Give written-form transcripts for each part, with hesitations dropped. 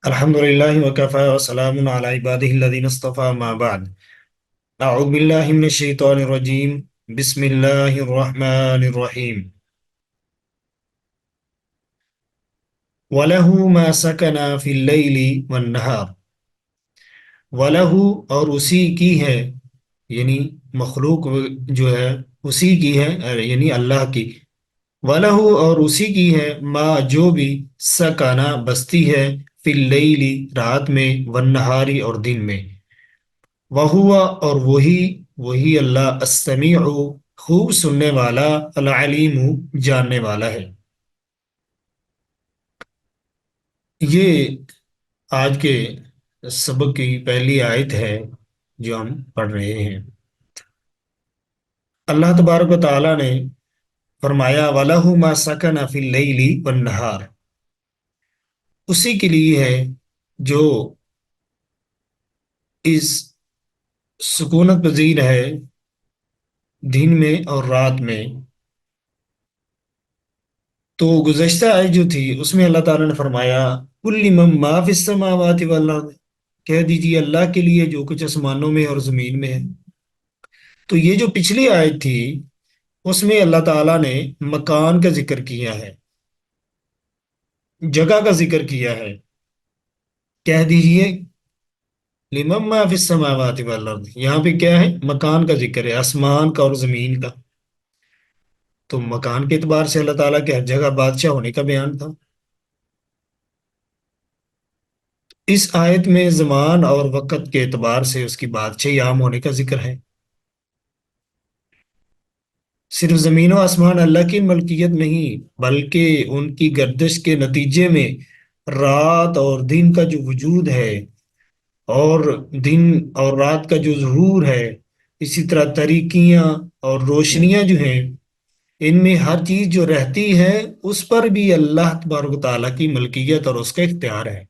الحمد لله وكفى وسلام على عباده الذين اصطفى ما بعد. أعوذ بالله من الشيطان الرجيم. بسم الله الرحمن الرحيم. وله ما سكن في الليل والنهار. وله اور اسی کی ہے، یعنی مخلوق جو ہے اسی کی ہے، یعنی اللہ کی. وَلَهُ اور اسی کی ہے ما جو بھی سکانہ بستی ہے فی اللیل رات میں والنہاری اور دن میں. وہوا اور وہی اللہ السمیع خوب سننے والا، العلیم جاننے والا ہے. یہ آج کے سبق کی پہلی آیت ہے جو ہم پڑھ رہے ہیں. اللہ تبارک و تعالیٰ نے فرمایا وَلَهُ مَا سَكَنَ فِي اللَّيْلِ وَالنَّهَارِ، اسی کے لیے ہے جو اس سکونت پذیر ہے دن میں اور رات میں. تو گزشتہ آیت جو تھی اس میں اللہ تعالیٰ نے فرمایا کل لمن ما فی السماوات والارض، کہہ دیجیے اللہ کے لیے جو کچھ آسمانوں میں اور زمین میں ہے. تو یہ جو پچھلی آیت تھی اس میں اللہ تعالیٰ نے مکان کا ذکر کیا ہے، جگہ کا ذکر کیا ہے. کہہ دیجیے لمن ما فی السماوات والارض، یہاں پہ کیا ہے؟ مکان کا ذکر ہے، آسمان کا اور زمین کا. تو مکان کے اعتبار سے اللہ تعالیٰ کے ہر جگہ بادشاہ ہونے کا بیان تھا. اس آیت میں زمان اور وقت کے اعتبار سے اس کی بادشاہی عام ہونے کا ذکر ہے. صرف زمین و آسمان اللہ کی ملکیت نہیں، بلکہ ان کی گردش کے نتیجے میں رات اور دن کا جو وجود ہے اور دن اور رات کا جو ظہور ہے، اسی طرح تاریکیاں اور روشنیاں جو ہیں، ان میں ہر چیز جو رہتی ہے اس پر بھی اللہ تبارک و تعالیٰ کی ملکیت اور اس کا اختیار ہے.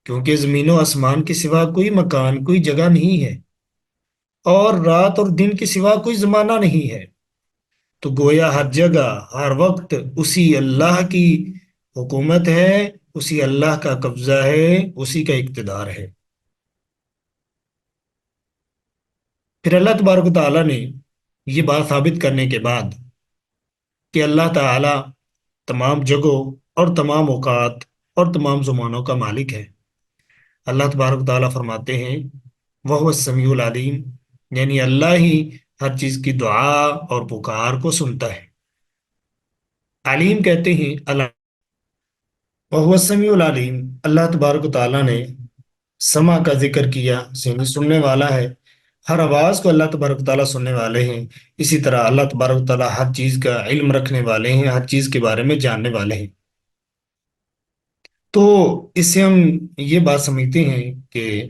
کیونکہ زمین و آسمان کے سوا کوئی مکان، کوئی جگہ نہیں ہے، اور رات اور دن کے سوا کوئی زمانہ نہیں ہے. تو گویا ہر جگہ ہر وقت اسی اللہ کی حکومت ہے، اسی اللہ کا قبضہ ہے، اسی کا اقتدار ہے. پھر اللہ تبارک و تعالیٰ نے یہ بات ثابت کرنے کے بعد کہ اللہ تعالیٰ تمام جگہوں اور تمام اوقات اور تمام زمانوں کا مالک ہے، اللہ تبارک و تعالیٰ فرماتے ہیں وہ السمیع العلیم، یعنی اللہ ہی ہر چیز کی دعا اور پکار کو سنتا ہے. علیم کہتے ہیں اللہ، وہ السمیع العلیم، اللہ تبارک و تعالیٰ نے سمع کا ذکر کیا، یعنی سننے والا ہے. ہر آواز کو اللہ تبارک و تعالیٰ سننے والے ہیں. اسی طرح اللہ تبارک و تعالیٰ ہر چیز کا علم رکھنے والے ہیں، ہر چیز کے بارے میں جاننے والے ہیں. تو اس سے ہم یہ بات سمجھتے ہیں کہ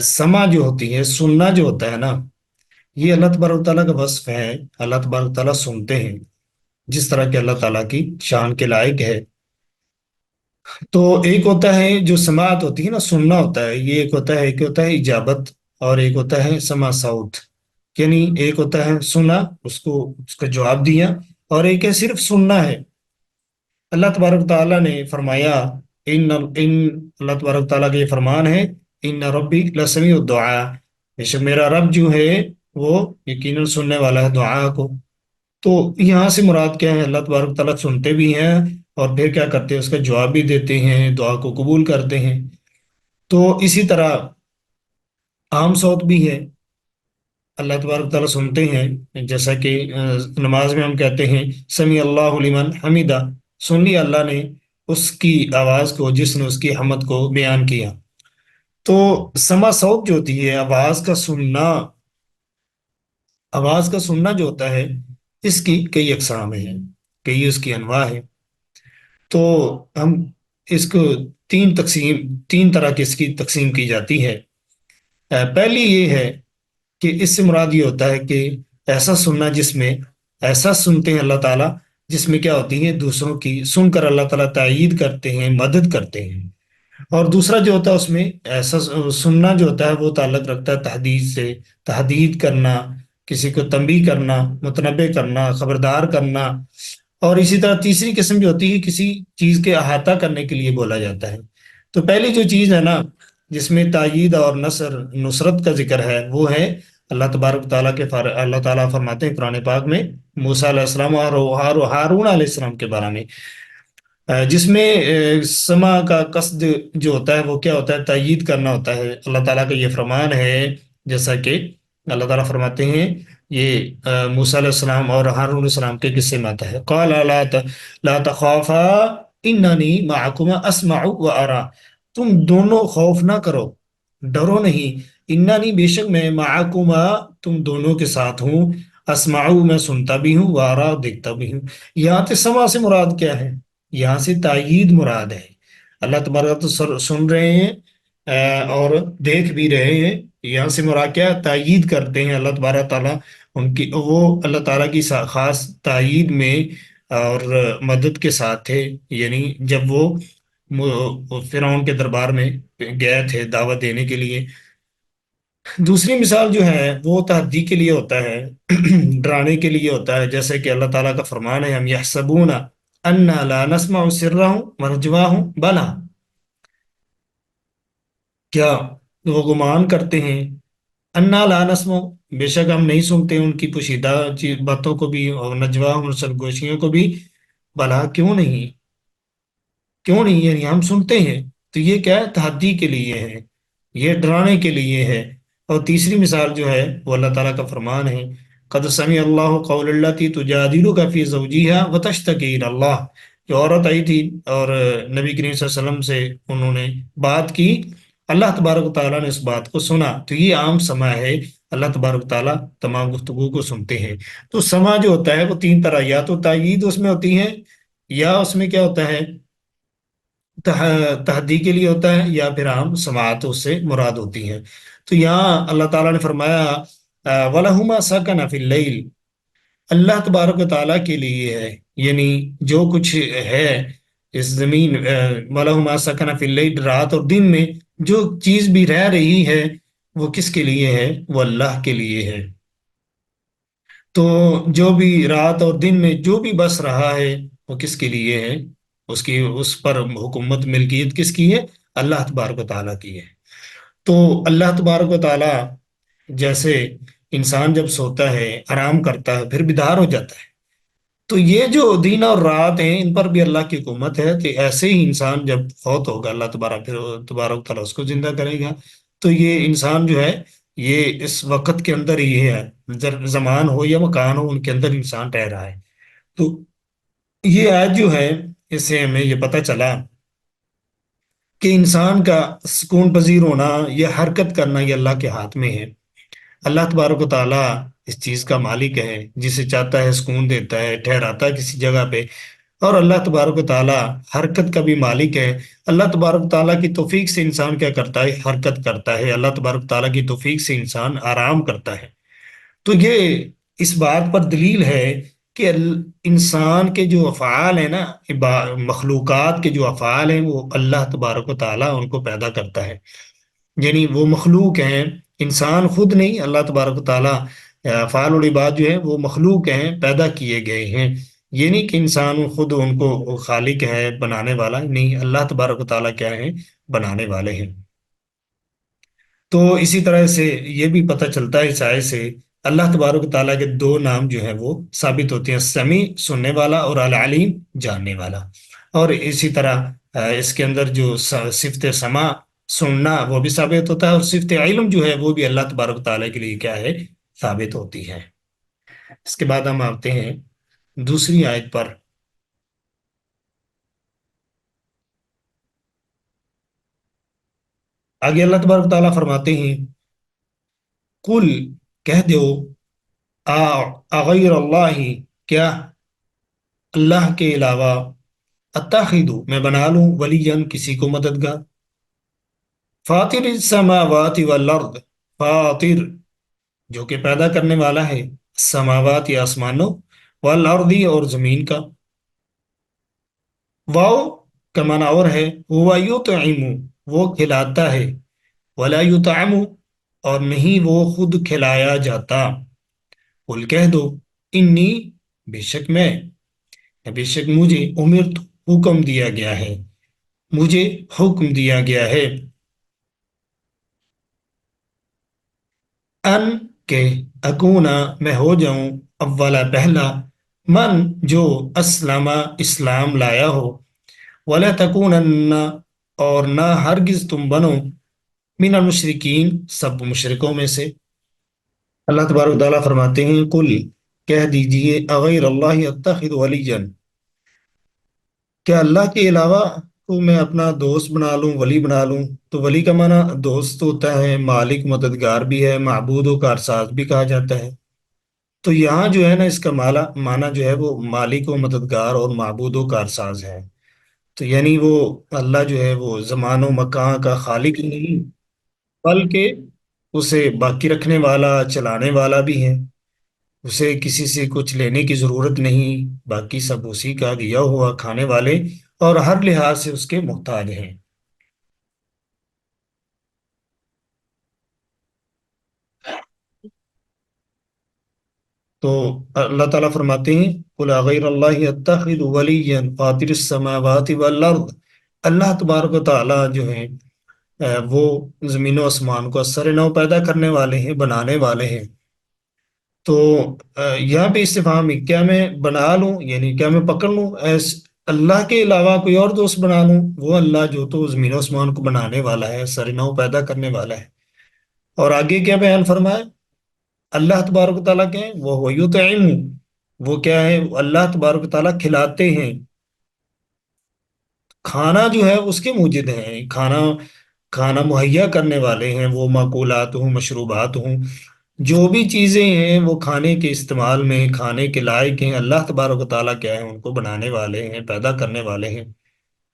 سمع جو ہوتی ہے، سننا جو ہوتا ہے نا، یہ اللہ تبارک و تعالیٰ کا وصف ہے. اللہ تبارک و تعالیٰ سنتے ہیں جس طرح کہ اللہ تعالیٰ کی شان کے لائق ہے. تو ایک ہوتا ہے جو سماعت ہوتی ہے نا، سننا ہوتا ہے، یہ ایک ہوتا ہے اجابت، اور ایک ہوتا ہے سماع صوت. یعنی ایک ہوتا ہے سنا، اس کو اس کا جواب دیا، اور ایک ہے صرف سننا ہے. اللہ تبارک تعالیٰ نے فرمایا اللہ تبارک تعالیٰ کا یہ فرمان ہے ان ربی لسمیع الدعاء، بے شک میرا رب جو ہے وہ یقیناً سننے والا ہے دعا کو. تو یہاں سے مراد کیا ہے؟ اللہ تبارک تعالیٰ سنتے بھی ہیں اور پھر کیا کرتے ہیں؟ اس کا جواب بھی دیتے ہیں، دعا کو قبول کرتے ہیں. تو اسی طرح عام صوت بھی ہے، اللہ تبارک تعالیٰ سنتے ہیں، جیسا کہ نماز میں ہم کہتے ہیں سمیع اللہ لمن حمیدہ، سن لیا اللہ نے اس کی آواز کو جس نے اس کی حمد کو بیان کیا. تو سما صوت جو ہوتی ہے، آواز کا سننا جو ہوتا ہے، اس کی کئی اقسام ہیں، کئی اس کی انواع ہیں. تو ہم اس کو تین طرح کی اس کی تقسیم کی جاتی ہے. پہلی یہ ہے کہ اس سے مراد یہ ہوتا ہے کہ ایسا سننا جس میں ایسا سنتے ہیں اللہ تعالیٰ جس میں کیا ہوتی ہے؟ دوسروں کی سن کر اللہ تعالیٰ تائید کرتے ہیں، مدد کرتے ہیں. اور دوسرا جو ہوتا ہے اس میں ایسا سننا جو ہوتا ہے وہ تعلق رکھتا ہے تحدید سے، تحدید کرنا، کسی کو تنبیہ کرنا، متنبہ کرنا، خبردار کرنا، اور اسی طرح تیسری قسم جو ہوتی ہے کسی چیز کے احاطہ کرنے کے لیے بولا جاتا ہے. تو پہلی جو چیز ہے نا جس میں تائید اور نصرت کا ذکر ہے وہ ہے اللہ تبارک تعالیٰ اللہ تعالیٰ فرماتے ہیں قرآن پاک میں موسیٰ علیہ السلام اور ہارون علیہ السلام کے بارے میں، جس میں سما کا قصد جو ہوتا ہے وہ کیا ہوتا ہے، تائید کرنا ہوتا ہے. اللہ تعالیٰ کا یہ فرمان ہے، جیسا کہ اللہ تعالیٰ فرماتے ہیں یہ موسیٰ علیہ السلام اور ہارون علیہ السلام کے قصے میں آتا ہے، قال لا تخافا اننی معکما اسمع و ارا، تم دونوں خوف نہ کرو، ڈرو نہیں، اننی بے شک میں معکما تم دونوں کے ساتھ ہوں، اسمع میں سنتا بھی ہوں، و ارا دیکھتا بھی ہوں. یہاں سے سما سے مراد کیا ہے؟ یہاں سے تائید مراد ہے. اللہ تبارک تو سن رہے ہیں اور دیکھ بھی رہے ہیں. یہاں سے مراد کیا ہے؟ تائید کرتے ہیں اللہ تبارک تعالیٰ ان کی، وہ اللہ تعالیٰ کی خاص تائید میں اور مدد کے ساتھ تھے. یعنی جب وہ فرعون کے دربار میں گئے تھے دعوت دینے کے لیے. دوسری مثال جو ہے وہ تحدی کے لیے ہوتا ہے، ڈرانے کے لیے ہوتا ہے، جیسے کہ اللہ تعالیٰ کا فرمان ہے ہم یحسبون انا لا نسمع سرهم ونجواهم بلا، کیا وہ گمان کرتے ہیں انا لا نسمع، بے شک ہم نہیں سنتے ان کی پوشیدہ باتوں کو بھی اور نجواہم اور سرگوشیوں کو بھی. بلا کیوں نہیں، کیوں نہیں، یعنی ہم سنتے ہیں. تو یہ کیا ہے؟ تحدی کے لیے ہے، یہ ڈرانے کے لیے ہے. اور تیسری مثال جو ہے وہ اللہ تعالیٰ کا فرمان ہے قد سمع اللہ قول التی تجادلک فی زوجہا وتشتکی الی اللہ. جو عورت آئی تھی اور نبی کریم صلی اللہ علیہ وسلم سے انہوں نے بات کی، اللہ تبارک و تعالیٰ نے اس بات کو سنا. تو یہ عام سماع ہے، اللہ تبارک و تعالیٰ تمام گفتگو کو سنتے ہیں. تو سماع جو ہوتا ہے وہ تین طرح، یا تو تائید اس میں ہوتی ہے، یا اس میں کیا ہوتا ہے تحدی کے لیے ہوتا ہے، یا پھر عام سماعت اس سے مراد ہوتی ہیں. تو یہاں اللہ تعالیٰ نے فرمایا وَلَهُمَا سَكَنَ فِي اللَّيْلِ، اللہ تبارک و تعالیٰ کے لیے ہے، یعنی جو کچھ ہے اس زمین وَلَهُمَا سَكَنَ فِي اللَّيْلِ، رات اور دن میں جو چیز بھی رہ رہی ہے وہ کس کے لیے ہے؟ وہ اللہ کے لیے ہے. تو جو بھی رات اور دن میں جو بھی بس رہا ہے وہ کس کے لیے ہے؟ اس پر حکومت ملکیت کس کی ہے؟ اللہ تبارک و تعالیٰ کی ہے. تو اللہ تبارک و تعالیٰ جیسے انسان جب سوتا ہے آرام کرتا ہے پھر بیدار ہو جاتا ہے، تو یہ جو دن اور رات ہیں ان پر بھی اللہ کی حکومت ہے. تو ایسے ہی انسان جب فوت ہوگا اللہ تبارک و تعالیٰ اس کو زندہ کرے گا. تو یہ انسان جو ہے یہ اس وقت کے اندر ہی ہے، زمان ہو یا مکان ہو ان کے اندر انسان رہ رہا ہے. تو یہ آیت جو ہے اس سے ہمیں یہ پتہ چلا کہ انسان کا سکون پذیر ہونا یا حرکت کرنا یہ اللہ کے ہاتھ میں ہے. اللہ تبارک و تعالیٰ اس چیز کا مالک ہے، جسے چاہتا ہے سکون دیتا ہے، ٹھہراتا ہے کسی جگہ پہ. اور اللہ تبارک و تعالیٰ حرکت کا بھی مالک ہے. اللہ تبارک و تعالیٰ کی توفیق سے انسان کیا کرتا ہے؟ حرکت کرتا ہے. اللہ تبارک و تعالیٰ کی توفیق سے انسان آرام کرتا ہے. تو یہ اس بات پر دلیل ہے کہ انسان کے جو افعال ہیں نا، مخلوقات کے جو افعال ہیں وہ اللہ تبارک و تعالیٰ ان کو پیدا کرتا ہے. یعنی وہ مخلوق ہیں، انسان خود نہیں. اللہ تبارک و تعالیٰ افعال العباد جو ہیں وہ مخلوق ہیں، پیدا کیے گئے ہیں. یہ نہیں کہ انسان خود ان کو خالق ہے، بنانے والا نہیں. اللہ تبارک و تعالیٰ کیا ہے؟ بنانے والے ہیں. تو اسی طرح سے یہ بھی پتہ چلتا ہے اس آیت سے اللہ تبارک و تعالیٰ کے دو نام جو ہیں وہ ثابت ہوتے ہیں، سمیع سننے والا اور العلیم جاننے والا. اور اسی طرح اس کے اندر جو صفت سماع سننا وہ بھی ثابت ہوتا ہے، اور صفت علم جو ہے وہ بھی اللہ تبارک و تعالیٰ کے لیے کیا ہے؟ ثابت ہوتی ہے. اس کے بعد ہم آتے ہیں دوسری آیت پر. آگے اللہ تبارک و تعالیٰ فرماتے ہیں قل، کہہ دو، اغیر اللہ، کیا اللہ کے علاوہ، اتخذ میں بنا لوں، ولین کسی کو مددگار. فاطر السماوات والارض، فاطر جو کہ پیدا کرنے والا ہے، سماوات یا آسمانوں، والارض اور زمین کا. واو کا معنی اور ہے ہوا یطعم، وہ کھلاتا ہے، ولا یطعم اور نہیں وہ خود کھلایا جاتا. قل کہہ دو انی بے شک میں، بے شک مجھے امر حکم دیا گیا ہے، مجھے حکم دیا گیا ہے، ان کہ اکونا میں ہو جاؤں، اولا پہلا، من جو اسلم اسلام لایا ہو، ولا تکونن اور نہ ہرگز تم بنو، من المشرکین سب مشرکوں میں سے۔ اللہ تبارک و تعالیٰ فرماتے ہیں کل کہہ دیجئے اغیر اللہ اتخذ ولیجا، کیا اللہ کے علاوہ کو میں اپنا دوست بنا لوں، ولی بنا لوں؟ تو ولی کا معنی دوست ہوتا ہے، مالک مددگار بھی ہے، معبود و کارساز بھی کہا جاتا ہے۔ تو یہاں جو ہے نا اس کا معنی جو ہے وہ مالک و مددگار اور معبود و کارساز ہے۔ تو یعنی وہ اللہ جو ہے وہ زمان و مکان کا خالق ہی نہیں، بلکہ اسے باقی رکھنے والا، چلانے والا بھی ہے۔ اسے کسی سے کچھ لینے کی ضرورت نہیں، باقی سب اسی کا دیا ہوا کھانے والے اور ہر لحاظ سے اس کے محتاج ہیں۔ تو اللہ تعالیٰ فرماتے ہیں قل غیر اللہ اتخذ ولیا فاطر السماوات والارض، اللہ تبارک و تعالیٰ جو ہیں وہ زمین و آسمان کو اثر نو پیدا کرنے والے ہیں، بنانے والے ہیں۔ تو یہاں پہ استفہام ہے، کیا میں بنا لوں، یعنی کیا میں پکڑ لوں اللہ کے علاوہ کوئی اور دوست بنا لوں؟ وہ اللہ جو تو زمین و آسمان کو بنانے والا ہے، اثر نو پیدا کرنے والا ہے۔ اور آگے کیا بیان فرمایا؟ اللہ تبارک و تعالیٰ کے ہیں وہ یطعم، وہ کیا ہے؟ اللہ تبارک و تعالیٰ کھلاتے ہیں، کھانا جو ہے اس کے موجد ہیں، کھانا کھانا مہیا کرنے والے ہیں، وہ معقولات ہوں، مشروبات ہوں، جو بھی چیزیں ہیں وہ کھانے کے استعمال میں کھانے کے لائق ہیں، اللہ تبارک و تعالیٰ کیا ہے ان کو بنانے والے ہیں، پیدا کرنے والے ہیں۔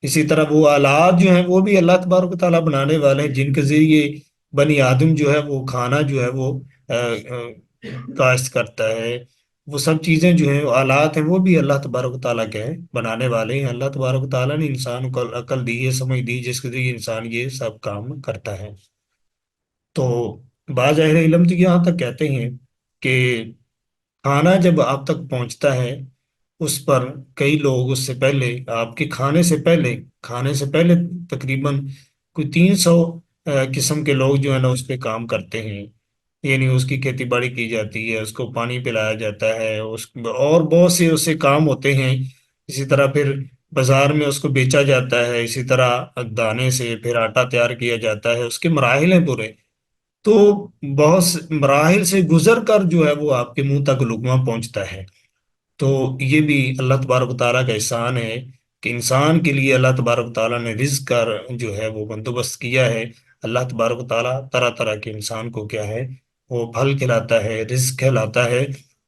اسی طرح وہ آلات جو ہیں وہ بھی اللہ تبارک و تعالیٰ بنانے والے ہیں، جن کے ذریعے بنی آدم جو ہے وہ کھانا جو ہے وہ کاشت کرتا ہے۔ وہ سب چیزیں جو ہیں آلات ہیں وہ بھی اللہ تبارک و تعالیٰ کے ہیں، بنانے والے ہیں۔ اللہ تبارک و تعالیٰ نے انسان کو عقل دی ہے، سمجھ دی، جس کے ذریعے انسان یہ سب کام کرتا ہے۔ تو بعض اہل علم تو یہاں تک کہتے ہیں کہ کھانا جب آپ تک پہنچتا ہے اس پر کئی لوگ اس سے پہلے، آپ کے کھانے سے پہلے تقریباً کوئی 300 قسم کے لوگ جو ہے نا اس پہ کام کرتے ہیں، یعنی اس کی کھیتی باڑی کی جاتی ہے، اس کو پانی پلایا جاتا ہے، اور بہت سے اس سے کام ہوتے ہیں۔ اسی طرح پھر بازار میں اس کو بیچا جاتا ہے، اسی طرح دانے سے پھر آٹا تیار کیا جاتا ہے، اس کے مراحل ہیں پورے۔ تو بہت سے مراحل سے گزر کر جو ہے وہ آپ کے منہ تک لقمہ پہنچتا ہے۔ تو یہ بھی اللہ تبارک و تعالیٰ کا احسان ہے کہ انسان کے لیے اللہ تبارک و تعالیٰ نے رزق کا جو ہے وہ بندوبست کیا ہے۔ اللہ تبارک و تعالیٰ طرح طرح کے انسان کو کیا ہے وہ پھل کھلاتا ہے، رزق کھلاتا ہے،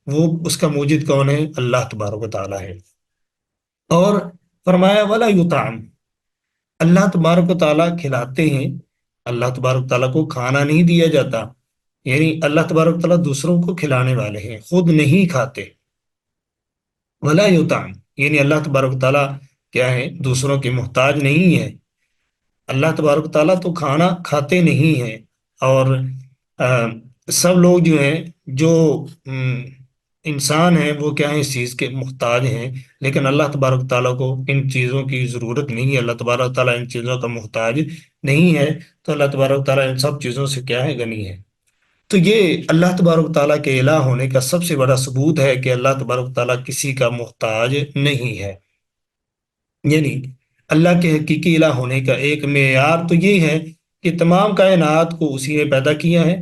وہ اس کا موجد کون ہے؟ اللہ تبارک و تعالیٰ ہے۔ اور فرمایا ولا یطعم، اللہ تبارک و تعالیٰ کھلاتے ہیں، اللہ تبارک و تعالیٰ کو کھانا نہیں دیا جاتا، یعنی اللہ تبارک و تعالیٰ دوسروں کو کھلانے والے ہیں، خود نہیں کھاتے۔ ولا یطعم یعنی اللہ تبارک و تعالیٰ کیا ہے؟ دوسروں کے محتاج نہیں ہے۔ اللہ تبارک و تعالیٰ تو کھانا کھاتے نہیں ہیں، اور آ، سب لوگ جو ہیں جو انسان ہیں وہ کیا ہیں؟ اس چیز کے محتاج ہیں، لیکن اللہ تبارک و تعالیٰ کو ان چیزوں کی ضرورت نہیں ہے، اللہ تبارک و تعالیٰ ان چیزوں کا محتاج نہیں ہے۔ تو اللہ تبارک و تعالیٰ ان سب چیزوں سے کیا ہے؟ غنی ہے۔ تو یہ اللہ تبارک و تعالیٰ کے الہ ہونے کا سب سے بڑا ثبوت ہے کہ اللہ تبارک و تعالیٰ کسی کا محتاج نہیں ہے۔ یعنی اللہ کے حقیقی الہ ہونے کا ایک معیار تو یہ ہے کہ تمام کائنات کو اسی نے پیدا کیا ہے۔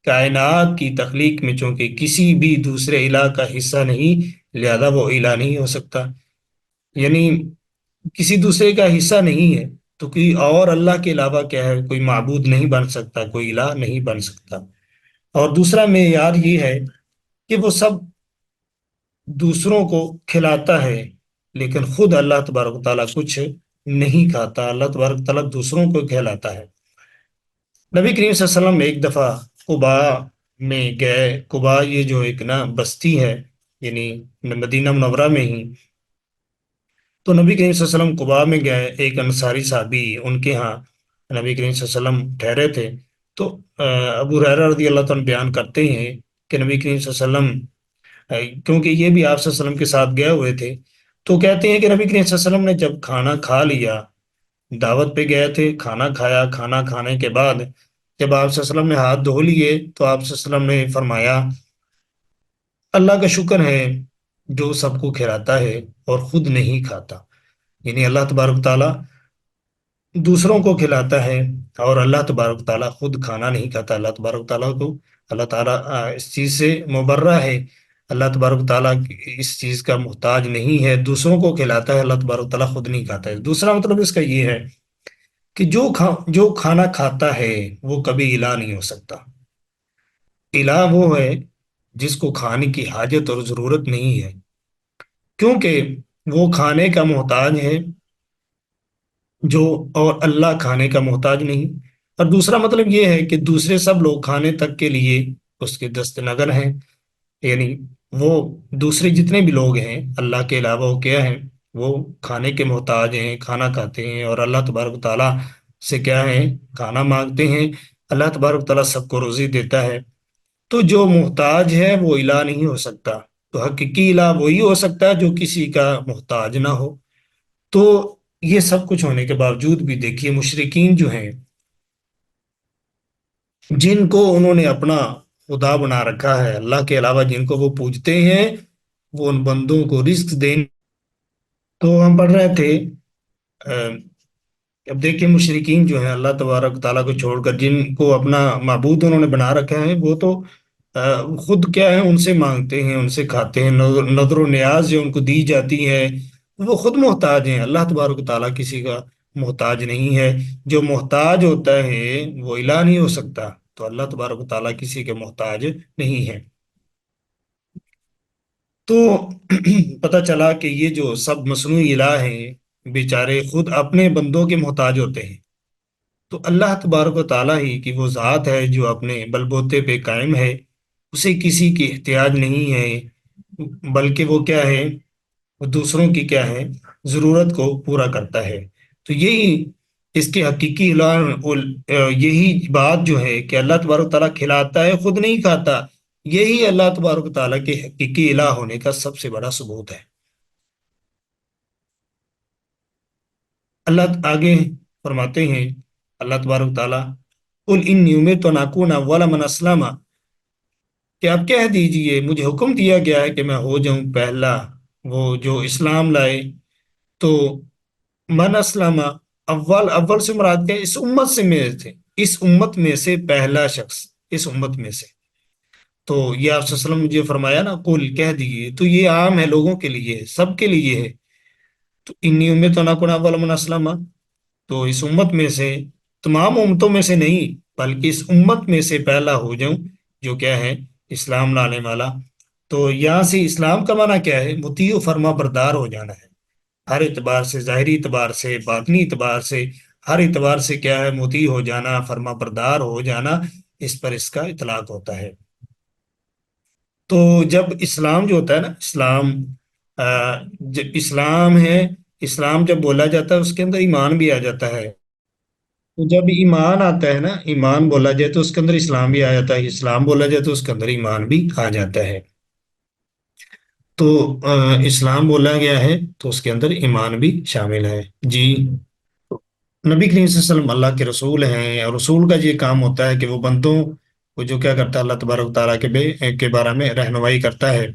کائنات کی تخلیق میں چونکہ کسی بھی دوسرے الہ کا حصہ نہیں، لہذا وہ الہ نہیں ہو سکتا، یعنی کسی دوسرے کا حصہ نہیں ہے، تو کوئی اور اللہ کے علاوہ کیا ہے؟ کوئی معبود نہیں بن سکتا، کوئی الہ نہیں بن سکتا۔ اور دوسرا معیار یہ ہے کہ وہ سب دوسروں کو کھلاتا ہے، لیکن خود اللہ تبارک و تعالیٰ کچھ نہیں کھاتا، اللہ تبارک و تعالیٰ دوسروں کو کھلاتا ہے۔ نبی کریم صلی اللہ علیہ وسلم ایک دفعہ قباء میں گئے، قباء یہ جو ایک نا بستی ہے، یعنی مدینہ منورہ میں ہی۔ تو نبی کریم صلی اللہ علیہ وسلم قباء میں گئے، ایک انصاری صحابی ان کے ہاں نبی کریم صلی اللہ علیہ وسلم ٹھہرے تھے۔ تو ابو ہریرہ رضی اللہ تعالیٰ عنہ بیان کرتے ہیں کہ نبی کریم صلی اللہ علیہ وسلم کیونکہ یہ بھی آپ صلی اللہ علیہ وسلم کے ساتھ گئے ہوئے تھے، تو کہتے ہیں کہ نبی کریم صلی اللہ علیہ وسلم نے جب کھانا کھا لیا، دعوت پہ گئے تھے، کھانا کھایا، کھانا کھانے کے بعد جب آپ صلی اللہ علیہ وسلم نے ہاتھ دھو لیے تو آپ صلی اللہ علیہ وسلم نے فرمایا اللہ کا شکر ہے جو سب کو کھلاتا ہے اور خود نہیں کھاتا، یعنی اللہ تبارک تعالیٰ دوسروں کو کھلاتا ہے اور اللہ تبارک تعالیٰ خود کھانا نہیں کھاتا۔ اللہ تبارک تعالیٰ کو، اللہ تعالیٰ اس چیز سے مبرہ ہے، اللہ تبارک تعالیٰ اس چیز کا محتاج نہیں ہے، دوسروں کو کھلاتا ہے، اللہ تبارک تعالیٰ خود نہیں کھاتا ہے۔ دوسرا مطلب اس کا یہ ہے کہ جو کھانا کھاتا ہے وہ کبھی الہ نہیں ہو سکتا۔ الہ وہ ہے جس کو کھانے کی حاجت اور ضرورت نہیں ہے، کیونکہ وہ کھانے کا محتاج ہے جو، اور اللہ کھانے کا محتاج نہیں۔ اور دوسرا مطلب یہ ہے کہ دوسرے سب لوگ کھانے تک کے لیے اس کے دست نگر ہیں، یعنی وہ دوسرے جتنے بھی لوگ ہیں اللہ کے علاوہ وہ کیا ہیں، وہ کھانے کے محتاج ہیں، کھانا کھاتے ہیں اور اللہ تبارک تعالیٰ سے کیا ہے، کھانا مانگتے ہیں۔ اللہ تبارک تعالیٰ سب کو روزی دیتا ہے، تو جو محتاج ہے وہ الہ نہیں ہو سکتا۔ تو حقیقی الہ وہی ہو سکتا ہے جو کسی کا محتاج نہ ہو۔ تو یہ سب کچھ ہونے کے باوجود بھی دیکھیے مشرکین جو ہیں، جن کو انہوں نے اپنا خدا بنا رکھا ہے، اللہ کے علاوہ جن کو وہ پوجتے ہیں، وہ ان بندوں کو رزق دیں۔ تو ہم پڑھ رہے تھے، اب دیکھیں مشرکین جو ہیں اللہ تبارک تعالیٰ کو چھوڑ کر جن کو اپنا معبود انہوں نے بنا رکھا ہے، وہ تو خود کیا ہے، ان سے مانگتے ہیں، ان سے کھاتے ہیں، نظر و نیاز جو ان کو دی جاتی ہے، وہ خود محتاج ہیں۔ اللہ تبارک تعالیٰ کسی کا محتاج نہیں ہے۔ جو محتاج ہوتا ہے وہ الہ نہیں ہو سکتا، تو اللہ تبارک تعالیٰ کسی کے محتاج نہیں ہے۔ تو پتہ چلا کہ یہ جو سب مصنوعی الہ ہیں بیچارے خود اپنے بندوں کے محتاج ہوتے ہیں۔ تو اللہ تبارک و تعالیٰ ہی کی وہ ذات ہے جو اپنے بل بوتے پہ قائم ہے، اسے کسی کی احتیاج نہیں ہے، بلکہ وہ کیا ہے، وہ دوسروں کی کیا ہے، ضرورت کو پورا کرتا ہے۔ تو یہی اس کے حقیقی یہی بات جو ہے کہ اللہ تبارک تعالیٰ کھلاتا ہے خود نہیں کھاتا، یہی اللہ تبارک تعالیٰ کے حقیقی الہ ہونے کا سب سے بڑا ثبوت ہے۔ اللہ آگے فرماتے ہیں اللہ تبارک تعالیٰ، قل انی امرت ان اکون اول من اسلم، کہ آپ کہہ دیجئے مجھے حکم دیا گیا ہے کہ میں ہو جاؤں پہلا وہ جو اسلام لائے۔ تو من اسلم، اول، اول سے مراد کیا ہے، اس امت سے میں تھے، اس امت میں سے پہلا شخص، اس امت میں سے۔ تو یہ آپ صلی اللہ علیہ وسلم مجھے فرمایا نا قل، کہہ دیجئے، تو یہ عام ہے، لوگوں کے لیے ہے، سب کے لیے ہے۔ تو انی امرت ان اکون اول من اسلم، تو اس امت میں سے، تمام امتوں میں سے نہیں بلکہ اس امت میں سے پہلا ہو جاؤں جو کیا ہے، اسلام لانے والا۔ تو یہاں سے اسلام کا معنی کیا ہے، مطیع و فرما بردار ہو جانا ہے، ہر اعتبار سے، ظاہری اعتبار سے، باطنی اعتبار سے، ہر اعتبار سے کیا ہے، مطیع ہو جانا، فرما بردار ہو جانا، اس پر اس کا اطلاق ہوتا ہے۔ تو جب اسلام جو ہوتا ہے نا، اسلام جب اسلام ہے، اسلام جب بولا جاتا ہے اس کے اندر ایمان بھی آ جاتا ہے۔ تو جب ایمان آتا ہے نا، ایمان بولا جائے تو اس کے اندر اسلام بھی آ جاتا ہے، اسلام بولا جائے تو اس کے اندر ایمان بھی آ جاتا ہے۔ تو اسلام بولا گیا ہے تو اس کے اندر ایمان بھی شامل ہے جی۔ نبی کریم صلی اللہ علیہ وسلم اللہ کے رسول ہیں، اور رسول کا یہ کام ہوتا ہے کہ وہ بندوں کو جو کیا کرتا ہے، اللہ تبارک تعالیٰ کے بارے میں رہنمائی کرتا ہے،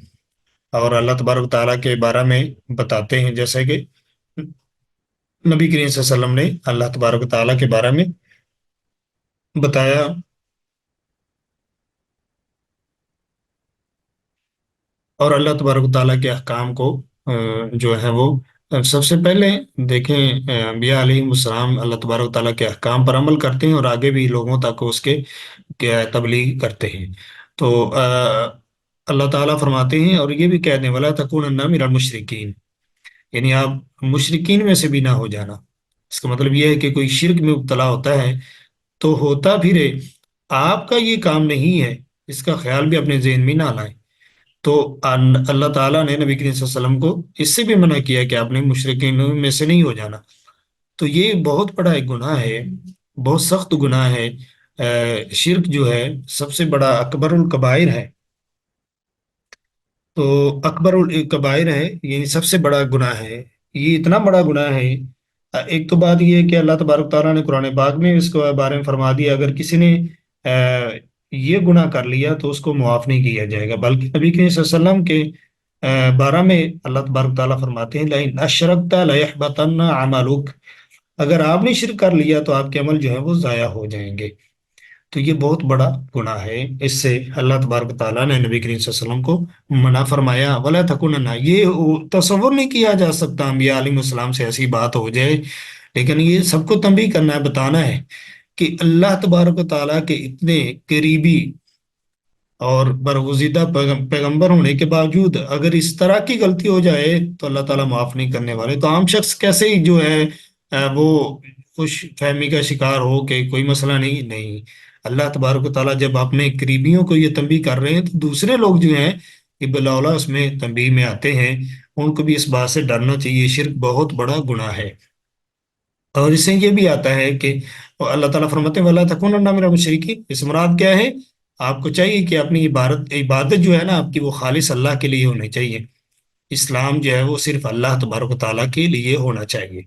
اور اللہ تبارک تعالیٰ کے بارے میں بتاتے ہیں، جیسے کہ نبی کریم صلی اللہ علیہ وسلم نے اللہ تبارک تعالیٰ کے بارے میں بتایا، اور اللہ تبارک تعالیٰ کے احکام کو جو ہے وہ سب سے پہلے دیکھیں، انبیاء علیہ السلام اللہ تبارک تعالیٰ کے احکام پر عمل کرتے ہیں اور آگے بھی لوگوں تک اس کے کیا تبلیغ کرتے ہیں۔ تو اللہ تعالیٰ فرماتے ہیں، اور یہ بھی کہہ دیں وَلَا تَكُونَنَّ مِنَ الْمُشْرِكِينَ، یعنی آپ مشرکین میں سے بھی نہ ہو جانا۔ اس کا مطلب یہ ہے کہ کوئی شرک میں مبتلا ہوتا ہے تو ہوتا پھرے، آپ کا یہ کام نہیں ہے، اس کا خیال بھی اپنے ذہن میں نہ لائیں۔ تو اللہ تعالیٰ نے نبی کریم صلی اللہ علیہ وسلم کو اس سے بھی منع کیا کہ آپ نے مشرکین میں سے نہیں ہو جانا۔ تو یہ بہت بڑا ایک گناہ ہے، بہت سخت گناہ ہے۔ شرک جو ہے سب سے بڑا اکبر الکبائر ہے۔ تو اکبر الکبائر ہے، یہ سب سے بڑا گناہ ہے، یہ اتنا بڑا گناہ ہے۔ ایک تو بات یہ ہے کہ اللہ تبارک تعالیٰ نے قرآن پاک میں اس کے بارے میں فرما دیا، اگر کسی نے یہ گناہ کر لیا تو اس کو معاف نہیں کیا جائے گا، بلکہ نبی کریم صلی اللہ علیہ وسلم کے بارہ میں اللہ تبارک تعالیٰ فرماتے ہیں لئن اشرکت لیحبطن عملک، اگر آپ نے شرک کر لیا تو آپ کے عمل جو ہے وہ ضائع ہو جائیں گے۔ تو یہ بہت بڑا گناہ ہے، اس سے اللہ تبارک تعالیٰ نے نبی کریم صلی اللہ علیہ وسلم کو منع فرمایا ولا تکونن، یہ تصور نہیں کیا جا سکتا انبیاء علیہ السلام سے ایسی بات ہو جائے، لیکن یہ سب کو تنبیہ کرنا ہے، بتانا ہے کہ اللہ تبارک و تعالیٰ کے اتنے قریبی اور برگزیدہ پیغمبر ہونے کے باوجود اگر اس طرح کی غلطی ہو جائے تو اللہ تعالیٰ معاف نہیں کرنے والے، تو عام شخص کیسے ہی جو ہے وہ خوش فہمی کا شکار ہو کہ کوئی مسئلہ نہیں، نہیں، اللہ تبارک و تعالیٰ جب اپنے قریبیوں کو یہ تنبیہ کر رہے ہیں تو دوسرے لوگ جو ہیں کہ بلاولا اس میں تنبیہ میں آتے ہیں، ان کو بھی اس بات سے ڈرنا چاہیے، شرک بہت بڑا گناہ ہے۔ اور اس سے یہ بھی آتا ہے کہ اللہ تعالیٰ فرماتے ہیں وَلَا تَكُونَنَّ مِنَ الْمُشْرِكِينَ، اس مراد کیا ہے؟ آپ کو چاہیے کہ اپنی عبادت جو ہے نا آپ کی وہ خالص اللہ کے لیے ہونی چاہیے، اسلام جو ہے وہ صرف اللہ تبارک و تعالیٰ کے لیے ہونا چاہیے۔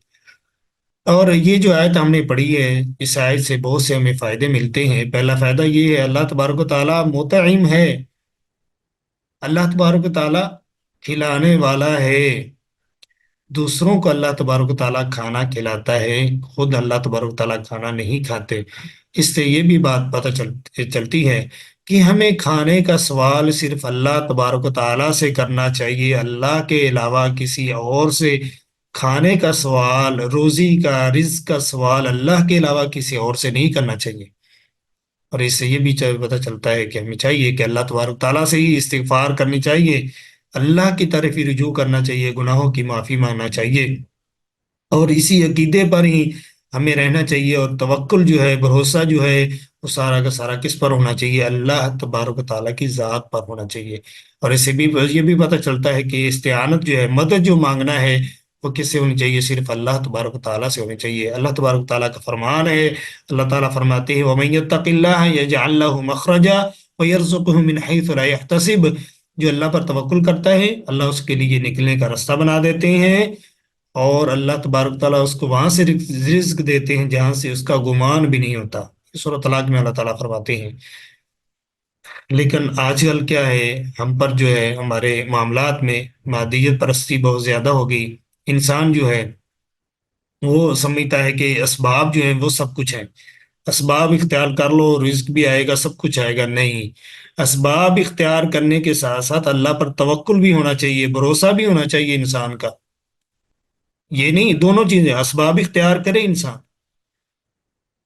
اور یہ جو آیت ہم نے پڑھی ہے، اس آیت سے بہت سے ہمیں فائدے ملتے ہیں۔ پہلا فائدہ یہ ہے اللہ تبارک و تعالیٰ مطعم ہے، اللہ تبارک و تعالیٰ کھلانے والا ہے، دوسروں کو اللہ تبارک و تعالیٰ کھانا کھلاتا ہے، خود اللہ تبارک و تعالیٰ کھانا نہیں کھاتے۔ اس سے یہ بھی بات پتہ چلتی ہے کہ ہمیں کھانے کا سوال صرف اللہ تبارک و تعالیٰ سے کرنا چاہیے، اللہ کے علاوہ کسی اور سے کھانے کا سوال، روزی کا، رزق کا سوال اللہ کے علاوہ کسی اور سے نہیں کرنا چاہیے۔ اور اس سے یہ بھی پتہ چلتا ہے کہ ہمیں چاہیے کہ اللہ تبارک تعالیٰ سے ہی استغفار کرنی چاہیے، اللہ کی طرف ہی رجوع کرنا چاہیے، گناہوں کی معافی مانگنا چاہیے، اور اسی عقیدے پر ہی ہمیں رہنا چاہیے، اور توکل جو ہے، بھروسہ جو ہے، وہ سارا کا سارا کس پر ہونا چاہیے؟ اللہ تبارک و تعالیٰ کی ذات پر ہونا چاہیے۔ اور اس سے بھی یہ بھی پتہ چلتا ہے کہ استعانت جو ہے، مدد جو مانگنا ہے، وہ کس سے ہونی چاہیے؟ صرف اللہ تبارک و تعالیٰ سے ہونی چاہیے۔ اللہ تبارک و تعالیٰ کا فرمان ہے، اللہ تعالیٰ فرماتے ہیں وَمَن يَتَّقِ اللَّهَ يَجْعَل لَّهُ مَخْرَجًا وَيَرْزُقْهُ مِنْ حَيْثُ لَا يَحْتَسِبُ، جو اللہ پر توکل کرتا ہے اللہ اس کے لیے نکلنے کا راستہ بنا دیتے ہیں، اور اللہ تبارک تعالیٰ اس کو وہاں سے رزق دیتے ہیں جہاں سے اس کا گمان بھی نہیں ہوتا۔ سورۃ طلاق میں اللہ تعالیٰ فرماتے ہیں۔ لیکن آج کل کیا ہے، ہم پر جو ہے ہمارے معاملات میں مادیت پرستی بہت زیادہ ہو گئی، انسان جو ہے وہ سمجھتا ہے کہ اسباب جو ہیں وہ سب کچھ ہیں، اسباب اختیار کر لو رزق بھی آئے گا، سب کچھ آئے گا، نہیں، اسباب اختیار کرنے کے ساتھ ساتھ اللہ پر توکل بھی ہونا چاہیے، بھروسہ بھی ہونا چاہیے انسان کا، یہ نہیں، دونوں چیزیں، اسباب اختیار کرے انسان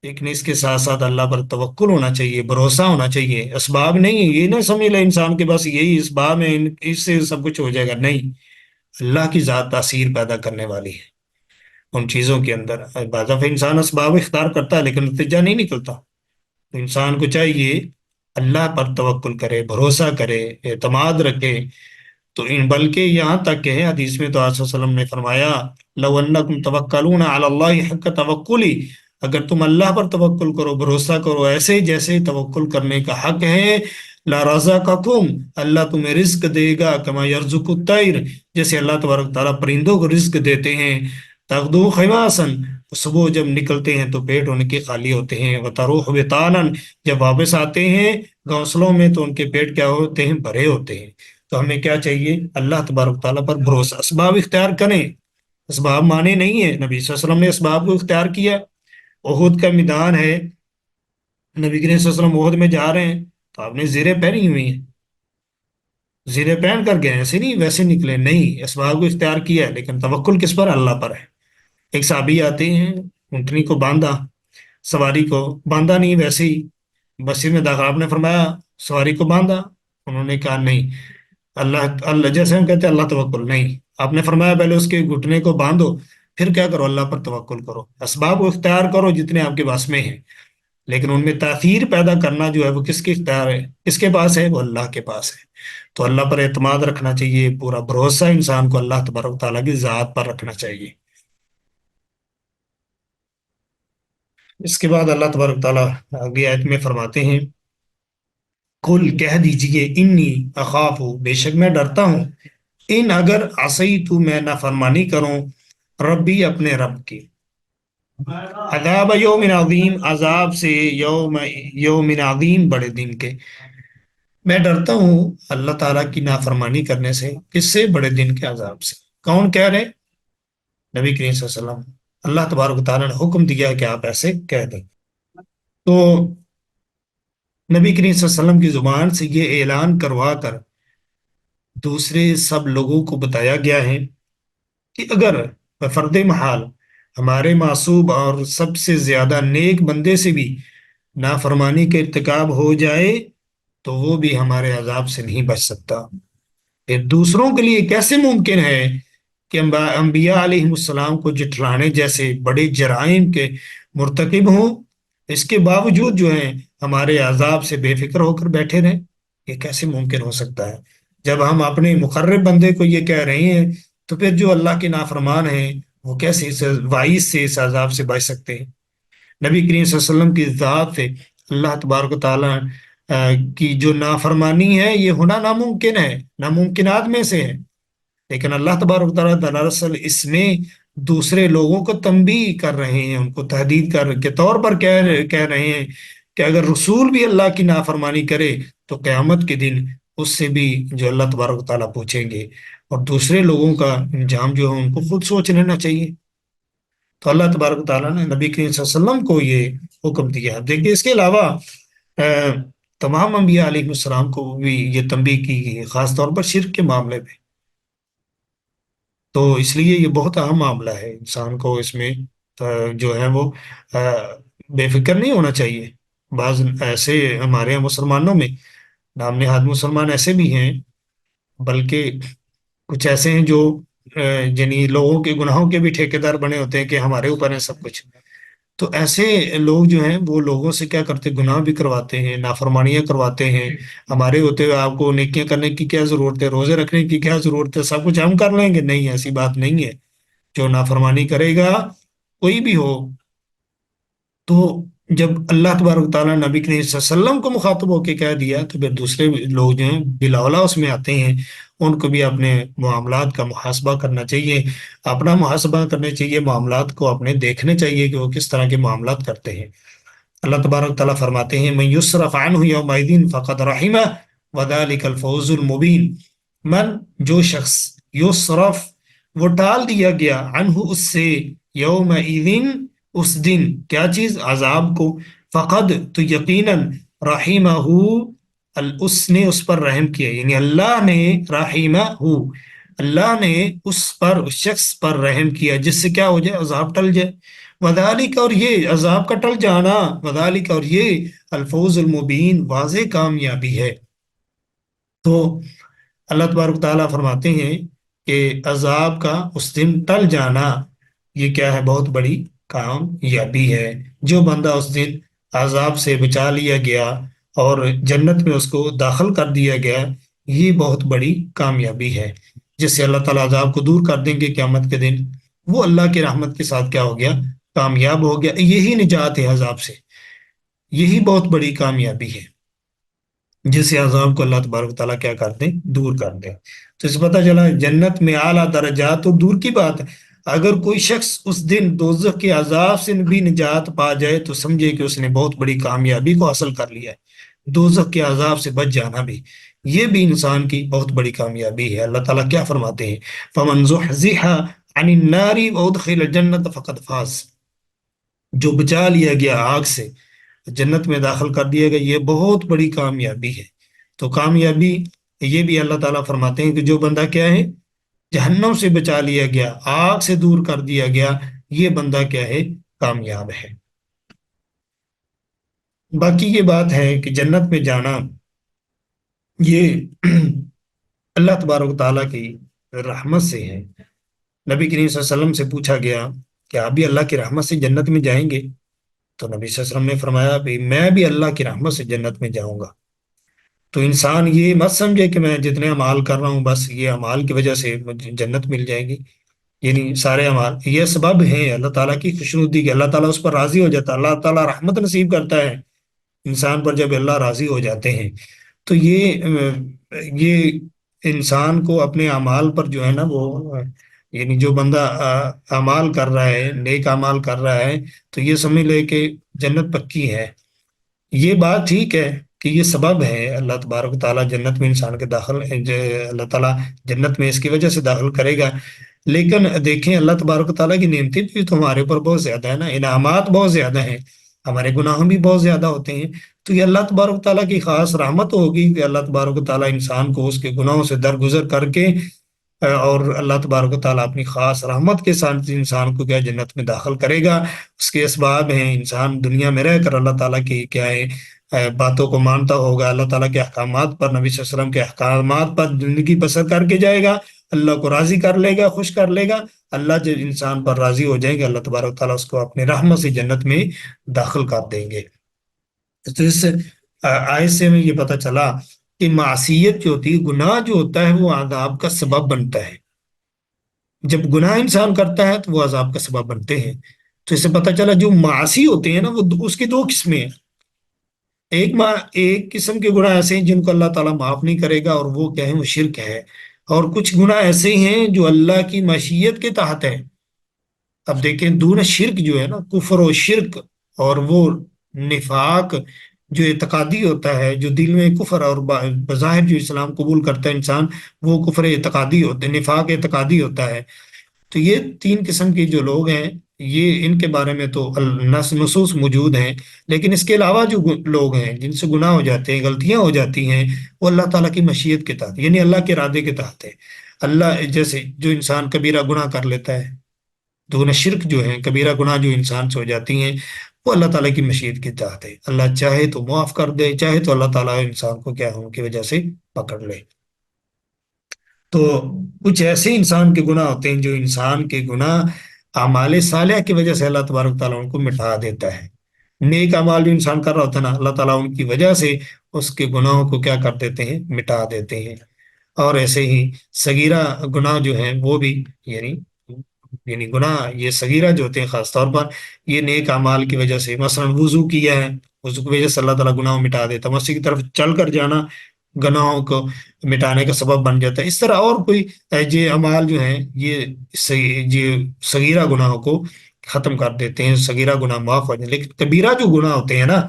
لیکن اس کے ساتھ ساتھ اللہ پر توکل ہونا چاہیے، بھروسہ ہونا چاہیے، اسباب نہیں، یہ نہ سمجھ لے انسان کے بس یہی اسباب ہیں، اس سے سب کچھ ہو جائے گا، نہیں، اللہ کی ذات تاثیر پیدا کرنے والی ہے ان چیزوں کے اندر۔ بعض دفعہ انسان اسباب اختیار کرتا ہے لیکن نتیجہ نہیں نکلتا، تو انسان کو چاہیے اللہ پر توکل کرے، بھروسہ کرے، اعتماد رکھے، تو بلکہ یہاں تک کہ ہے حدیث میں تو آپ صلی اللہ علیہ وسلم نے فرمایا لو انکم توکلون علی اللہ حق توکلی، اگر تم اللہ پر توکل کرو، بھروسہ کرو ایسے جیسے توکل کرنے کا حق ہے، لا رزقکم، اللہ تمہیں رزق دے گا، کما یرزق الطیر، جیسے اللہ تبارک تعالیٰ پرندوں کو رزق دیتے ہیں، تغدو خماسن، صبح جب نکلتے ہیں تو پیٹ ان کے خالی ہوتے ہیں، وتروح بطانا، جب واپس آتے ہیں گھونسلوں میں تو ان کے پیٹ کیا ہوتے ہیں؟ بھرے ہوتے ہیں۔ تو ہمیں کیا چاہیے؟ اللہ تبارک تعالیٰ پر بھروسہ، اسباب اختیار کریں، اسباب مانے نہیں ہے، نبی صلی اللہ علیہ وسلم نے اسباب کو اختیار کیا۔ احد کا میدان ہے، نبی کریم صلی اللہ علیہ وسلم احد میں جا رہے ہیں تو آپ نے زیریں پہنی ہوئی ہیں، زیریں پہن کر گئے، ایسے نہیں ویسے نکلے، نہیں، اسباب کو اختیار کیا ہے، لیکن توکل کس پر؟ اللہ پر ہے۔ ایک صحابی آتے ہیں، اونٹنی کو باندھا، سواری کو باندھا نہیں، ویسے ہی مسجد میں داخل، آپ نے فرمایا سواری کو باندھا، انہوں نے کہا نہیں، اللہ جیسے ہم کہتے ہیں اللہ توکل نہیں، آپ نے فرمایا پہلے اس کے گھٹنے کو باندھو، پھر کیا کرو؟ اللہ پر توکل کرو، اسباب کو اختیار کرو جتنے آپ کے پاس میں ہیں، لیکن ان میں تاثیر پیدا کرنا جو ہے وہ کس کے اختیار ہے، کس کے پاس ہے؟ وہ اللہ کے پاس ہے۔ تو اللہ پر اعتماد رکھنا چاہیے، پورا بھروسہ انسان کو اللہ تبارک تعالیٰ کی ذات پر رکھنا چاہیے۔ اس کے بعد اللہ تبارک تعالیٰ آگے آیت میں فرماتے ہیں کل کہہ دیجئے انی اخاف، بے شک میں ڈرتا ہوں، ان اگر عصیت میں نافرمانی کروں، ربی اپنے رب کی، عذاب یوم عظیم، عذاب سے یوم عظیم، بڑے دن کے۔ میں ڈرتا ہوں اللہ تعالیٰ کی نافرمانی کرنے سے، کس سے؟ بڑے دن کے عذاب سے۔ کون کہہ رہے؟ نبی کریم صلی اللہ علیہ وسلم۔ اللہ تبارک و تعالیٰ نے حکم دیا ہے کہ آپ ایسے کہہ دیں۔ تو نبی کریم صلی اللہ علیہ وسلم کی زبان سے یہ اعلان کروا کر دوسرے سب لوگوں کو بتایا گیا ہے کہ اگر بفرض محال ہمارے معصوب اور سب سے زیادہ نیک بندے سے بھی نافرمانی کا ارتکاب ہو جائے تو وہ بھی ہمارے عذاب سے نہیں بچ سکتا۔ پھر دوسروں کے لیے کیسے ممکن ہے کہ انبیاء علیہ السلام کو جھٹلانے جیسے بڑے جرائم کے مرتکب ہوں، اس کے باوجود جو ہیں ہمارے عذاب سے بے فکر ہو کر بیٹھے رہیں؟ یہ کیسے ممکن ہو سکتا ہے؟ جب ہم اپنے مقرب بندے کو یہ کہہ رہے ہیں تو پھر جو اللہ کے نافرمان ہیں وہ کیسے اس وعید سے، اس عذاب سے بچ سکتے ہیں؟ نبی کریم صلی اللہ علیہ وسلم کی ذات سے اللہ تبارک و تعالیٰ کی جو نافرمانی ہے یہ ہونا ناممکن ہے، ناممکنات میں سے ہے، لیکن اللہ تبارک و تعالیٰ دراصل اس میں دوسرے لوگوں کو تنبیہ کر رہے ہیں، ان کو تحدید کے طور پر کہہ رہے ہیں کہ اگر رسول بھی اللہ کی نافرمانی کرے تو قیامت کے دن اس سے بھی جو اللہ تبارک و تعالیٰ پوچھیں گے، اور دوسرے لوگوں کا انجام جو ہے ان کو خود سوچ لینا چاہیے۔ تو اللہ تبارک و تعالیٰ نے نبی کریم صلی اللہ علیہ وسلم کو یہ حکم دیا ہے۔ دیکھیے اس کے علاوہ تمام انبیاء علیہ السلام کو بھی یہ تنبیہ کی گئی ہے، خاص طور پر شرک کے معاملے میں۔ تو اس لیے یہ بہت اہم معاملہ ہے، انسان کو اس میں جو ہے وہ بے فکر نہیں ہونا چاہیے۔ بعض ایسے ہمارے یہاں مسلمانوں میں نام نہاد مسلمان ایسے بھی ہیں، بلکہ کچھ ایسے ہیں جو یعنی لوگوں کے گناہوں کے بھی ٹھیکیدار بنے ہوتے ہیں کہ ہمارے اوپر ہے سب کچھ۔ تو ایسے لوگ جو ہیں وہ لوگوں سے کیا کرتے، گناہ بھی کرواتے ہیں، نافرمانیاں کرواتے ہیں۔ ہمارے ہوتے ہوئے آپ کو نیکیاں کرنے کی کیا ضرورت ہے، روزے رکھنے کی کیا ضرورت ہے، سب کچھ ہم کر لیں گے؟ نہیں، ایسی بات نہیں ہے۔ جو نافرمانی کرے گا کوئی بھی ہو، تو جب اللہ تبارک تعالیٰ نبی کریم صلی اللہ علیہ وسلم کو مخاطب ہو کے کہہ دیا تو پھر دوسرے لوگ جو ہیں بلاولا اس میں آتے ہیں، ان کو بھی اپنے معاملات کا محاسبہ کرنا چاہیے، اپنا محاسبہ کرنا چاہیے، معاملات کو اپنے دیکھنے چاہیے کہ وہ کس طرح کے معاملات کرتے ہیں۔ اللہ تبارک تعالیٰ فرماتے ہیں من یصرف عنہ یومئذ فقد رحمہ وذلک الفوز المبین، من جو شخص یصرف وہ ٹال دیا گیا، عنہ اس سے، یومئذ اس دن، کیا چیز؟ عذاب کو، فقد تو یقیناً، رحمہ اس نے اس پر رحم کیا، یعنی اللہ نے، رحمہ اللہ نے اس پر، اس شخص پر رحم کیا جس سے کیا ہو جائے؟ عذاب ٹل جائے۔ وذالک، اور یہ عذاب کا ٹل جانا، وذالک اور یہ، الفوز المبین، واضح کامیابی ہے۔ تو اللہ تبارک تعالیٰ فرماتے ہیں کہ عذاب کا اس دن ٹل جانا یہ کیا ہے؟ بہت بڑی کامیابی ہے۔ جو بندہ اس دن عذاب سے بچا لیا گیا اور جنت میں اس کو داخل کر دیا گیا، یہ بہت بڑی کامیابی ہے، جس سے اللہ تعالیٰ عذاب کو دور کر دیں گے قیامت کے دن، وہ اللہ کی رحمت کے ساتھ کیا ہو گیا؟ کامیاب ہو گیا۔ یہی نجات ہے عذاب سے، یہی بہت بڑی کامیابی ہے، جس سے عذاب کو اللہ تبارک تعالیٰ کیا کر دیں؟ دور کر دیں۔ تو اس پتہ چلا جنت میں اعلیٰ درجات تو دور کی بات ہے، اگر کوئی شخص اس دن دوزخ کے عذاب سے بھی نجات پا جائے تو سمجھے کہ اس نے بہت بڑی کامیابی کو حاصل کر لیا ہے۔ دوزخ کے عذاب سے بچ جانا بھی، یہ بھی انسان کی بہت بڑی کامیابی ہے۔ اللہ تعالیٰ کیا فرماتے ہیں؟ فَمَنْ زُحْزِحَ عَنِ النَّارِ وَأُدْخِلَ الْجَنَّةَ فَقَدْ فَازَ، جو بچا لیا گیا آگ سے، جنت میں داخل کر دیا گیا، یہ بہت بڑی کامیابی ہے۔ تو کامیابی یہ بھی اللہ تعالیٰ فرماتے ہیں کہ جو بندہ کیا ہے؟ جہنم سے بچا لیا گیا، آگ سے دور کر دیا گیا، یہ بندہ کیا ہے؟ کامیاب ہے۔ باقی یہ بات ہے کہ جنت میں جانا یہ اللہ تبارک تعالیٰ کی رحمت سے ہے۔ نبی کریم صلی اللہ علیہ وسلم سے پوچھا گیا کہ آپ بھی اللہ کی رحمت سے جنت میں جائیں گے؟ تو نبی صلی اللہ علیہ وسلم نے فرمایا بھی میں بھی اللہ کی رحمت سے جنت میں جاؤں گا۔ تو انسان یہ مت سمجھے کہ میں جتنے اعمال کر رہا ہوں بس یہ اعمال کی وجہ سے مجھے جنت مل جائے گی، یعنی سارے اعمال یہ سبب ہیں اللہ تعالیٰ کی خوشنودی کے، اللہ تعالیٰ اس پر راضی ہو جاتا ہے، اللہ تعالیٰ رحمت نصیب کرتا ہے انسان پر جب اللہ راضی ہو جاتے ہیں۔ تو یہ انسان کو اپنے اعمال پر جو ہے نا وہ یعنی جو بندہ اعمال کر رہا ہے، نیک اعمال کر رہا ہے، تو یہ سمجھ لے کہ جنت پکی ہے۔ یہ بات ٹھیک ہے کہ یہ سبب ہے، اللہ تبارک و تعالیٰ جنت میں انسان کے اللہ تعالیٰ جنت میں اس کی وجہ سے داخل کرے گا۔ لیکن دیکھیں اللہ تبارک و تعالیٰ کی نعمتیں بھی تو ہمارے اوپر بہت زیادہ ہے نا، انعامات بہت زیادہ ہیں، ہمارے گناہ بھی بہت زیادہ ہوتے ہیں۔ تو یہ اللہ تبارک و تعالیٰ کی خاص رحمت ہوگی کہ اللہ تبارک و تعالیٰ انسان کو اس کے گناہوں سے درگزر کر کے اور اللہ تبارک و تعالیٰ اپنی خاص رحمت کے ساتھ انسان کو کیا جنت میں داخل کرے گا۔ اس کے اسباب ہیں، انسان دنیا میں رہ کر اللہ تعالیٰ کی کیا ہے باتوں کو مانتا ہوگا، اللہ تعالیٰ کے احکامات پر، نبی صلی اللہ علیہ وسلم کے احکامات پر زندگی بسر کر کے جائے گا، اللہ کو راضی کر لے گا، خوش کر لے گا۔ اللہ جب انسان پر راضی ہو جائیں گے، اللہ تبارک و تعالیٰ اس کو اپنے رحمت سے جنت میں داخل کر دیں گے۔ تو اس آیت سے ہمیں یہ پتہ چلا کہ معصیت جو ہوتی ہے، گناہ جو ہوتا ہے، وہ عذاب کا سبب بنتا ہے۔ جب گناہ انسان کرتا ہے تو وہ عذاب کا سبب بنتے ہیں۔ تو اس سے پتہ چلا جو معاصی ہوتے ہیں نا، وہ اس کی دو قسمیں ہیں۔ ایک قسم کے گناہ ایسے ہیں جن کو اللہ تعالیٰ معاف نہیں کرے گا، اور وہ کیا ہے، وہ شرک ہے۔ اور کچھ گناہ ایسے ہیں جو اللہ کی مشیت کے تحت ہے۔ اب دیکھیں دون شرک جو ہے نا، کفر و شرک، اور وہ نفاق جو اعتقادی ہوتا ہے، جو دل میں کفر اور بظاہر جو اسلام قبول کرتا ہے انسان، وہ کفر اعتقادی ہوتا ہے، نفاق اعتقادی ہوتا ہے۔ تو یہ تین قسم کے جو لوگ ہیں، یہ ان کے بارے میں تو نصوص موجود ہیں۔ لیکن اس کے علاوہ جو لوگ ہیں جن سے گناہ ہو جاتے ہیں، غلطیاں ہو جاتی ہیں، وہ اللہ تعالیٰ کی مشیت کے تحت، یعنی اللہ کے ارادے کے تحت ہے۔ اللہ جیسے جو انسان کبیرہ گناہ کر لیتا ہے، دون شرک جو ہیں، کبیرہ گناہ جو انسان سے ہو جاتی ہیں، وہ اللہ تعالیٰ کی مشیت کے تحت ہے۔ اللہ چاہے تو معاف کر دے، چاہے تو اللہ تعالیٰ انسان کو کیا ہو کی وجہ سے پکڑ لے۔ تو کچھ ایسے انسان کے گناہ ہوتے ہیں جو انسان کے گناہ اعمال صالحہ کی وجہ سے اللہ تبارک تعالیٰ ان کو مٹا دیتا ہے۔ نیک اعمال جو انسان کر رہا ہوتا ہے نا، اللہ تعالیٰ ان کی وجہ سے اس کے گناہوں کو کیا کر دیتے ہیں، مٹا دیتے ہیں۔ اور ایسے ہی صغیرہ گناہ جو ہیں وہ بھی، یعنی گناہ یہ صغیرہ جو ہوتے ہیں خاص طور پر یہ نیک اعمال کی وجہ سے، مثلا وضو کیا ہے، وضو کی وجہ سے اللہ تعالیٰ گناہوں مٹا دیتا ہے۔ مسجد کی طرف چل کر جانا گناہوں کو مٹانے کا سبب بن جاتا ہے۔ اس طرح اور کوئی یہ اعمال جو ہیں یہ صغیرہ گناہوں کو ختم کر دیتے ہیں، صغیرہ گناہ معاف ہو جائیں۔ لیکن کبیرہ جو گناہ ہوتے ہیں نا،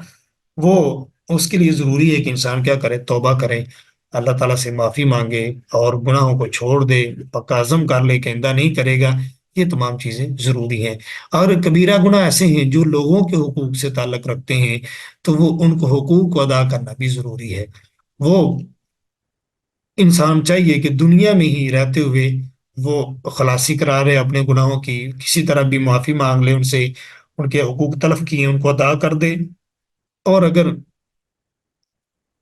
وہ اس کے لیے ضروری ہے کہ انسان کیا کرے، توبہ کرے، اللہ تعالیٰ سے معافی مانگے اور گناہوں کو چھوڑ دے، پکا عزم کر لے کہ آئندہ نہیں کرے گا۔ یہ تمام چیزیں ضروری ہیں۔ اور کبیرہ گناہ ایسے ہیں جو لوگوں کے حقوق سے تعلق رکھتے ہیں، تو وہ ان کو حقوق کو ادا کرنا بھی ضروری ہے۔ وہ انسان چاہیے کہ دنیا میں ہی رہتے ہوئے وہ خلاصی کرا رہے اپنے گناہوں کی، کسی طرح بھی معافی مانگ لے ان سے، ان کے حقوق تلف کیے ان کو ادا کر دے۔ اور اگر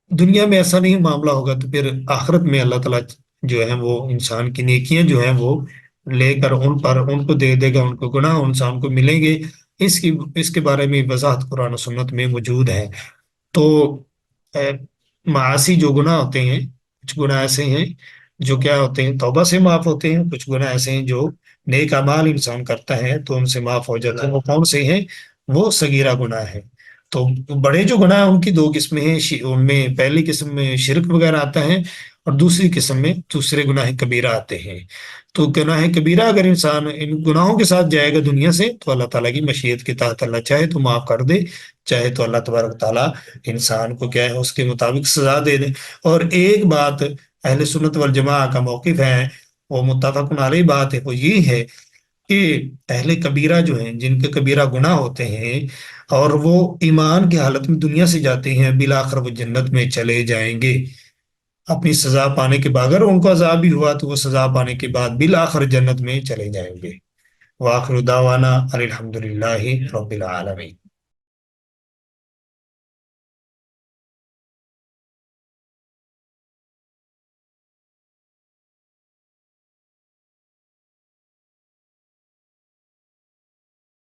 دنیا میں ایسا نہیں معاملہ ہوگا تو پھر آخرت میں اللہ تعالیٰ جو ہے وہ انسان کی نیکیاں جو ہیں وہ لے کر ان کو دے دے گا، ان کو گناہ انسان کو ملیں گے۔ اس کے بارے میں وضاحت قرآن و سنت میں موجود ہے۔ تو معاصی جو گناہ ہوتے ہیں، کچھ گناہ ایسے ہیں جو کیا ہوتے ہیں، توبہ سے معاف ہوتے ہیں، کچھ گناہ ایسے ہیں جو نیک اعمال انسان کرتا ہے تو ان سے معاف ہو جاتے ہیں۔ وہ کون سے ہیں؟ وہ صغیرہ گناہ ہیں۔ تو بڑے جو گناہ ان کی دو قسمیں ہیں، ان میں پہلی قسم میں شرک وغیرہ آتا ہے، اور دوسری قسم میں دوسرے گناہ کبیرہ آتے ہیں۔ تو گناہ کبیرہ اگر انسان ان گناہوں کے ساتھ جائے گا دنیا سے، تو اللہ تعالیٰ کی مشیت کے تحت اللہ چاہے تو معاف کر دے، چاہے تو اللہ تبارک تعالیٰ انسان کو کیا ہے اس کے مطابق سزا دے دے۔ اور ایک بات اہل سنت والجماع کا موقف ہے، وہ متفق علیہ بات ہے، وہ یہ ہے کہ اہل کبیرہ جو ہیں، جن کے کبیرہ گناہ ہوتے ہیں اور وہ ایمان کی حالت میں دنیا سے جاتے ہیں، بالآخر وہ جنت میں چلے جائیں گے اپنی سزا پانے کے بعد۔ اگر ان کو عذاب بھی ہوا تو وہ سزا پانے کے بعد بالآخر جنت میں چلے جائیں گے۔ وآخر دعوانا الحمدللہ رب العالمین۔